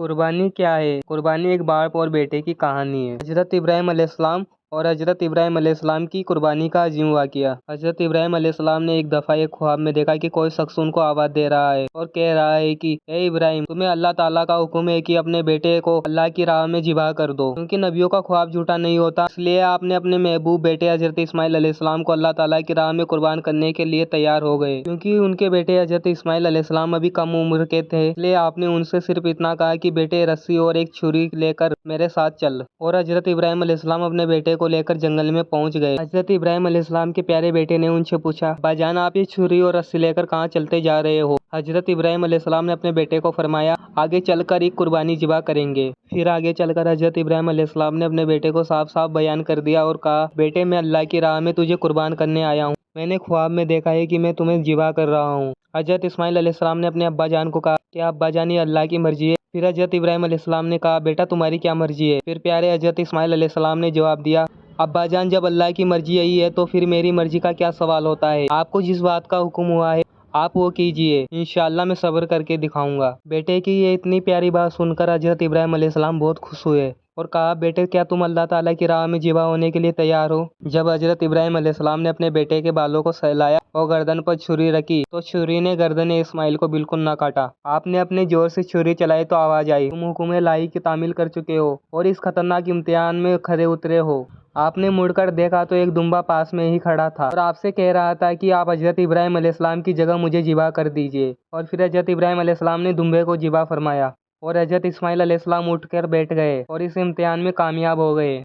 قربانی کیا ہے؟ قربانی ایک باپ اور بیٹے کی کہانی ہے۔ حضرت ابراہیم علیہ السلام اور حضرت ابراہیم علیہ السلام کی قربانی کا عظیم واقعہ۔ حضرت ابراہیم علیہ السلام نے ایک دفعہ ایک خواب میں دیکھا کہ کوئی شخص ان کو آواز دے رہا ہے اور کہہ رہا ہے کہ اے ابراہیم، تمہیں اللہ تعالیٰ کا حکم ہے کہ اپنے بیٹے کو اللہ کی راہ میں ذبح کر دو، کیونکہ نبیوں کا خواب جھوٹا نہیں ہوتا، اس لیے آپ نے اپنے محبوب بیٹے حضرت اسماعیل علیہ السلام کو اللہ تعالیٰ کی راہ میں قربان کرنے کے لیے تیار ہو گئے۔ کیونکہ ان کے بیٹے حضرت اسماعیل علیہ السلام ابھی کم عمر کے تھے، اس لیے آپ نے ان سے صرف اتنا کہا کہ بیٹے رسی اور ایک چھری لے کر میرے ساتھ چل، اور حضرت ابراہیم علیہ السلام اپنے بیٹے کو لے کر جنگل میں پہنچ گئے۔ حضرت ابراہیم علیہ السلام کے پیارے بیٹے نے ان سے پوچھا، ابا جان، آپ یہ چھری اور رسی لے کر کہاں چلتے جا رہے ہو؟ حضرت ابراہیم علیہ السلام نے اپنے بیٹے کو فرمایا، آگے چل کر ایک قربانی ذبح کریں گے۔ پھر آگے چل کر حضرت ابراہیم علیہ السلام نے اپنے بیٹے کو صاف صاف بیان کر دیا اور کہا، بیٹے، میں اللہ کی راہ میں تجھے قربان کرنے آیا ہوں، میں نے خواب میں دیکھا ہے کہ میں تمہیں ذبح کر رہا ہوں۔ حضرت اسماعیل علیہ السلام نے اپنے ابا جان کو کہا کہ ابا جان، یہ اللہ کی مرضی ہے۔ پھر حضرت ابراہیم علیہ السلام نے کہا، بیٹا، تمہاری کیا مرضی ہے؟ پھر پیارے حضرت اسماعیل علیہ السلام نے جواب دیا، ابا جان، جب اللہ کی مرضی یہی ہے تو پھر میری مرضی کا کیا سوال ہوتا ہے؟ آپ کو جس بات کا حکم ہوا ہے آپ وہ کیجئے، انشاءاللہ میں صبر کر کے دکھاؤں گا۔ بیٹے کی یہ اتنی پیاری بات سن کر حضرت ابراہیم علیہ السلام بہت خوش ہوئے اور کہا، بیٹے، کیا تم اللہ تعالیٰ کی راہ میں ذبح ہونے کے لیے تیار ہو؟ جب حضرت ابراہیم علیہ السلام نے اپنے بیٹے کے بالوں کو سہلایا اور گردن پر چھری رکھی تو چھری نے گردن اسماعیل کو بالکل نہ کاٹا۔ آپ نے اپنے زور سے چھری چلائی تو آواز آئی، تم حکم الہی کی تعمیل کر چکے ہو اور اس خطرناک امتحان میں کھرے اترے ہو۔ آپ نے مڑ کر دیکھا تو ایک دمبا پاس میں ہی کھڑا تھا اور آپ سے کہہ رہا تھا کہ آپ حضرت ابراہیم علیہ السلام کی جگہ مجھے ذبح کر دیجیے۔ اور پھر حضرت ابراہیم علیہ السلام نے دمبے کو ذبح فرمایا اور حضرت اسماعیل علیہ السلام اٹھ کر بیٹھ گئے اور اس امتحان میں کامیاب ہو گئے۔